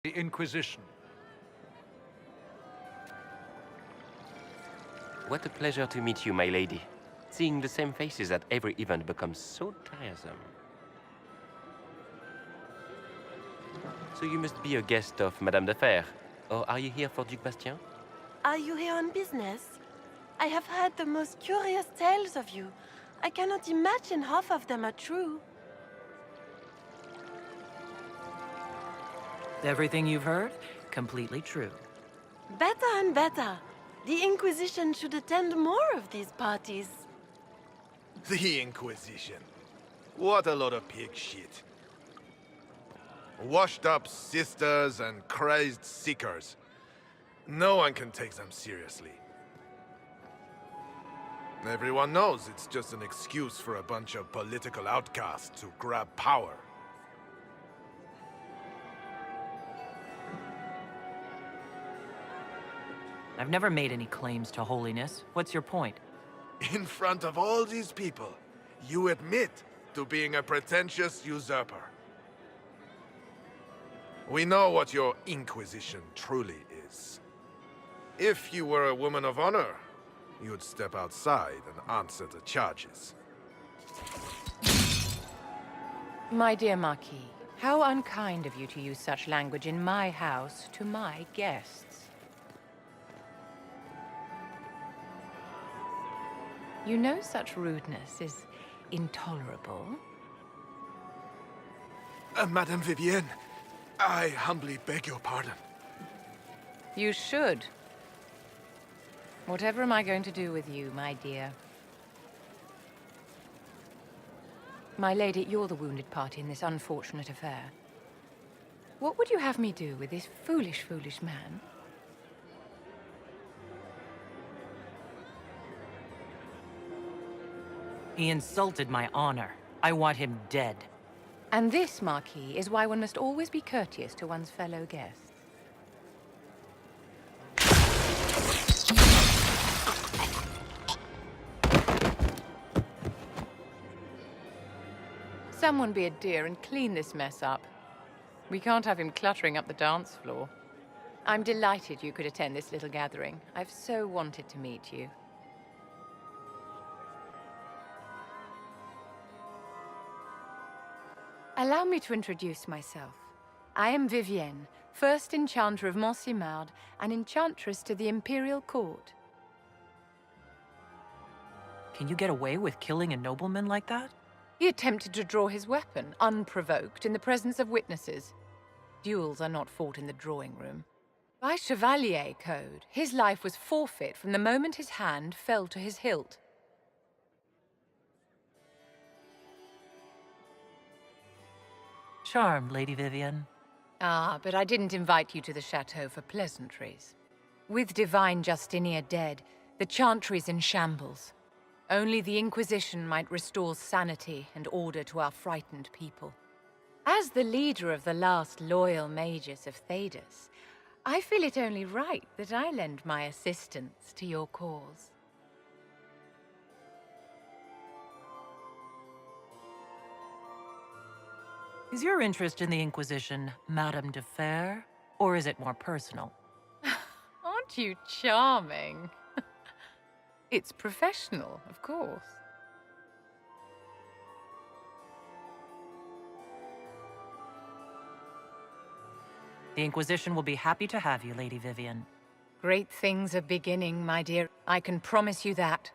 The Inquisition. What a pleasure to meet you, my lady. Seeing the same faces at every event becomes so tiresome. So you must be a guest of Madame de Fer. Or are you here for Duc Bastien? Are you here on business? I have heard the most curious tales of you. I cannot imagine half of them are true. Everything you've heard? Completely true. Better and better. The Inquisition should attend more of these parties. The Inquisition. What a lot of pig shit. Washed up sisters and crazed seekers. No one can take them seriously. Everyone knows it's just an excuse for a bunch of political outcasts to grab power. I've never made any claims to holiness. What's your point? In front of all these people, you admit to being a pretentious usurper. We know what your Inquisition truly is. If you were a woman of honor, you'd step outside and answer the charges. My dear Marquis, how unkind of you to use such language in my house to my guests. You know such rudeness is intolerable. Madame Vivienne, I humbly beg your pardon. You should. Whatever am I going to do with you, my dear? My lady, you're the wounded party in this unfortunate affair. What would you have me do with this foolish, foolish man? He insulted my honor. I want him dead. And this, Marquis, is why one must always be courteous to one's fellow guests. Someone be a dear and clean this mess up. We can't have him cluttering up the dance floor. I'm delighted you could attend this little gathering. I've so wanted to meet you. Allow me to introduce myself. I am Vivienne, first Enchanter of Montsimard and Enchantress to the Imperial Court. Can you get away with killing a nobleman like that? He attempted to draw his weapon, unprovoked, in the presence of witnesses. Duels are not fought in the drawing room. By Chevalier Code, his life was forfeit from the moment his hand fell to his hilt. Charmed, Lady Vivienne. Ah, but I didn't invite you to the chateau for pleasantries. With Divine Justinia dead, the Chantry's in shambles. Only the Inquisition might restore sanity and order to our frightened people. As the leader of the last loyal mages of Thedas, I feel it only right that I lend my assistance to your cause. Is your interest in the Inquisition Madame de Fer, or is it more personal? Aren't you charming? It's professional, of course. The Inquisition will be happy to have you, Lady Vivienne. Great things are beginning, my dear. I can promise you that.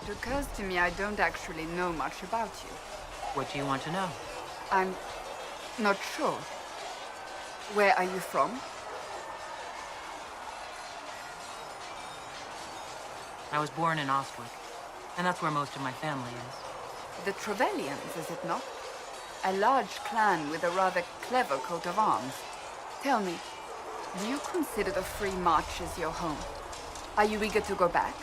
It occurs to me I don't actually know much about you. What do you want to know? I'm not sure. Where are you from? I was born in Ostwick, and that's where most of my family is. The Trevellians, is it not? A large clan with a rather clever coat of arms. Tell me, do you consider the Free March as your home? Are you eager to go back?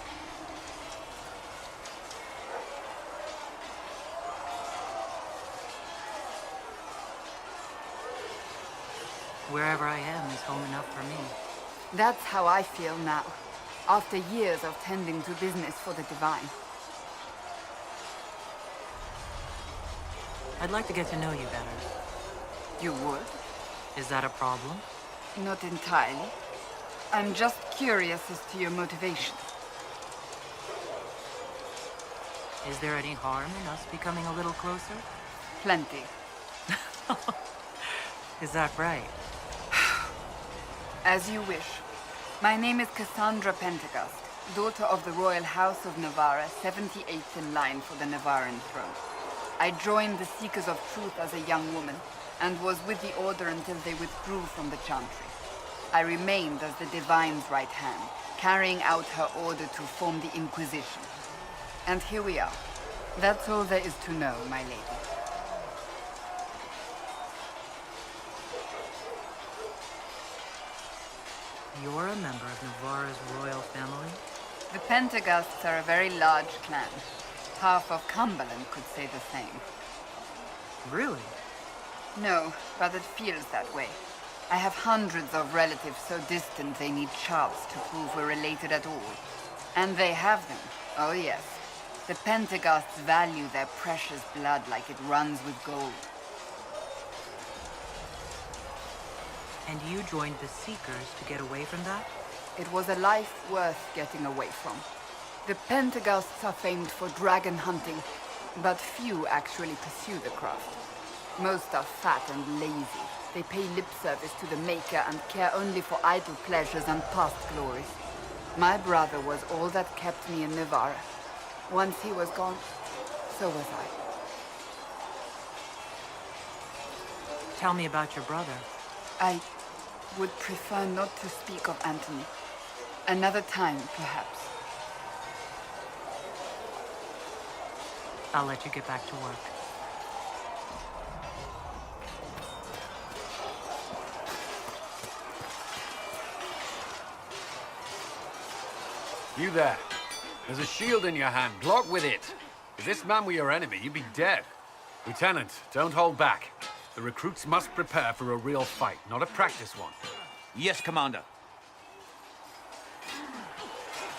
Wherever I am is home enough for me. That's how I feel now, after years of tending to business for the Divine. I'd like to get to know you better. You would? Is that a problem? Not entirely. I'm just curious as to your motivation. Is there any harm in us becoming a little closer? Plenty. Is that right? As you wish. My name is Cassandra Pentecost, daughter of the Royal House of Navarra, 78th in line for the Navarran throne. I joined the Seekers of Truth as a young woman, and was with the Order until they withdrew from the Chantry. I remained as the Divine's right hand, carrying out her order to form the Inquisition. And here we are. That's all there is to know, my lady. You're a member of Navarra's royal family? The Pentecosts are a very large clan. Half of Cumberland could say the same. Really? No, but it feels that way. I have hundreds of relatives so distant they need charts to prove we're related at all. And they have them. Oh yes. The Pentecosts value their precious blood like it runs with gold. And you joined the Seekers to get away from that? It was a life worth getting away from. The Pentecosts are famed for dragon hunting, but few actually pursue the craft. Most are fat and lazy. They pay lip service to the Maker and care only for idle pleasures and past glories. My brother was all that kept me in Navarra. Once he was gone, so was I. Tell me about your brother. I would prefer not to speak of Anthony. Another time, perhaps. I'll let you get back to work. You there. There's a shield in your hand. Block with it. If this man were your enemy, you'd be dead. Lieutenant, don't hold back. The recruits must prepare for a real fight, not a practice one. Yes, Commander.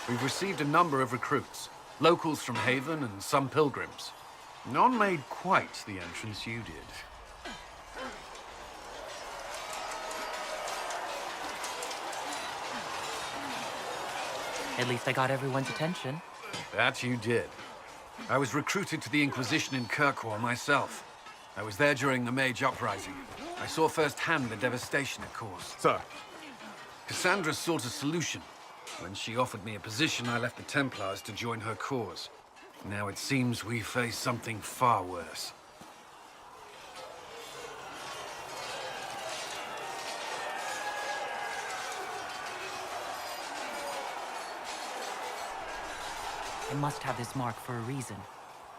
We've received a number of recruits. Locals from Haven and some pilgrims. None made quite the entrance you did. At least I got everyone's attention. That you did. I was recruited to the Inquisition in Kirkwall myself. I was there during the Mage Uprising. I saw firsthand the devastation it caused. Sir, Cassandra sought a solution. When she offered me a position, I left the Templars to join her cause. Now it seems we face something far worse. I must have this mark for a reason.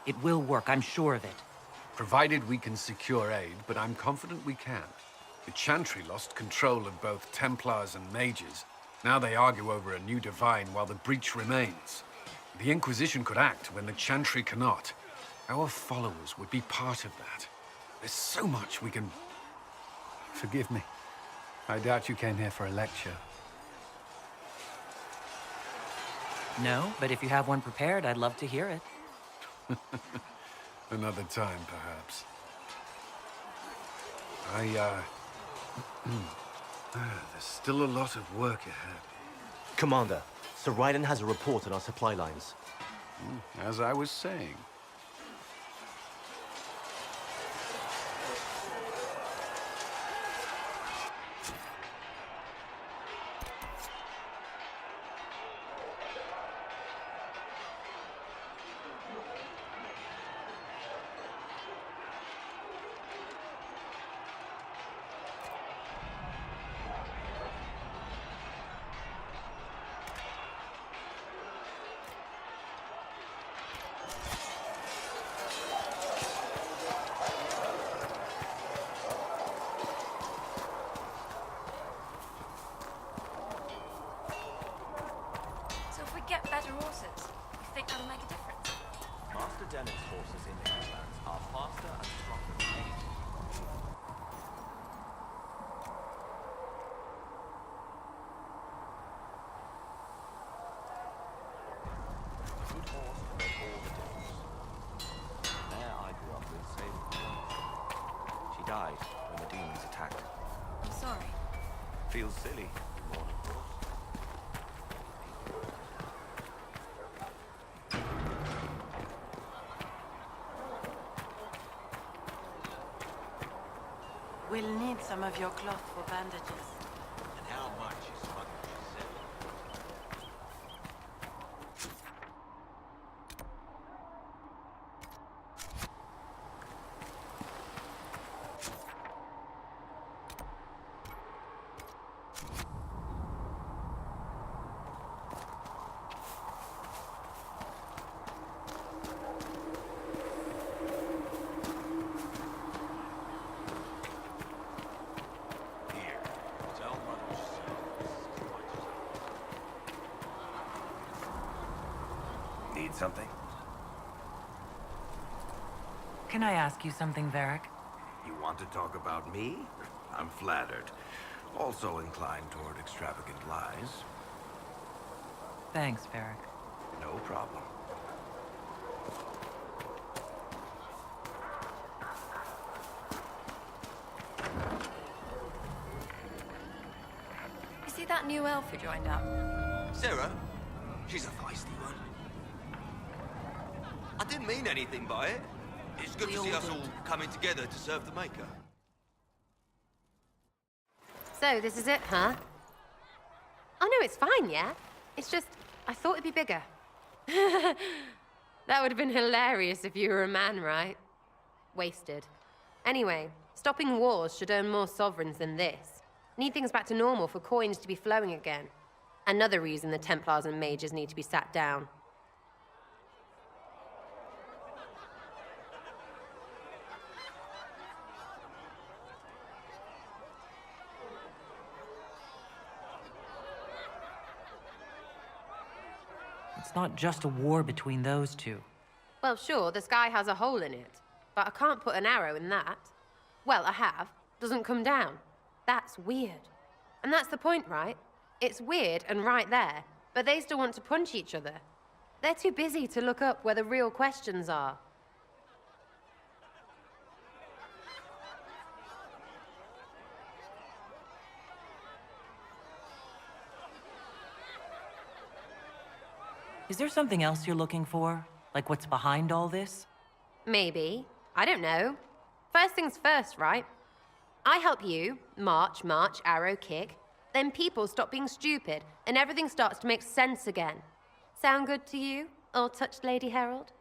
It will work, I'm sure of it. Provided we can secure aid, but I'm confident we can. The Chantry lost control of both Templars and Mages. Now they argue over a new Divine while the breach remains. The Inquisition could act when the Chantry cannot. Our followers would be part of that. There's so much we can... Forgive me. I doubt you came here for a lecture. No, but if you have one prepared, I'd love to hear it. Another time, perhaps. There's still a lot of work ahead. Commander, Sir Ryden has a report on our supply lines. As I was saying. get better horses? You think that'll make a difference? Master Dennett's horses in the Highlands are faster and stronger than any. A good horse can make all the difference. There I grew up with Sadie. She died when the demons attacked. I'm sorry. Feels silly, more of course. We'll need some of your cloth for bandages. And how much is smuggled sell? Here, tell Mother Need something? Can I ask you something, Varric? You want to talk about me? I'm flattered. Also inclined toward extravagant lies. Thanks, Varric. No problem. You see that new elf who joined up? Sarah? She's a feisty one. I didn't mean anything by it. It's good to see us all coming together to serve the Maker. So, this is it, huh? Oh, no, it's fine, yeah? It's just, I thought it'd be bigger. That would have been hilarious if you were a man, right? Wasted. Anyway, stopping wars should earn more sovereigns than this. Need things back to normal for coins to be flowing again. Another reason the Templars and mages need to be sat down. It's not just a war between those two. Well, sure, the sky has a hole in it, but I can't put an arrow in that. Well, I have. Doesn't come down. That's weird. And that's the point, right? It's weird and right there, but they still want to punch each other. They're too busy to look up where the real questions are. Is there something else you're looking for? Like what's behind all this? Maybe. I don't know. First things first, right? I help you, march, arrow, kick. Then people stop being stupid, and everything starts to make sense again. Sound good to you, all-touched Lady Herald?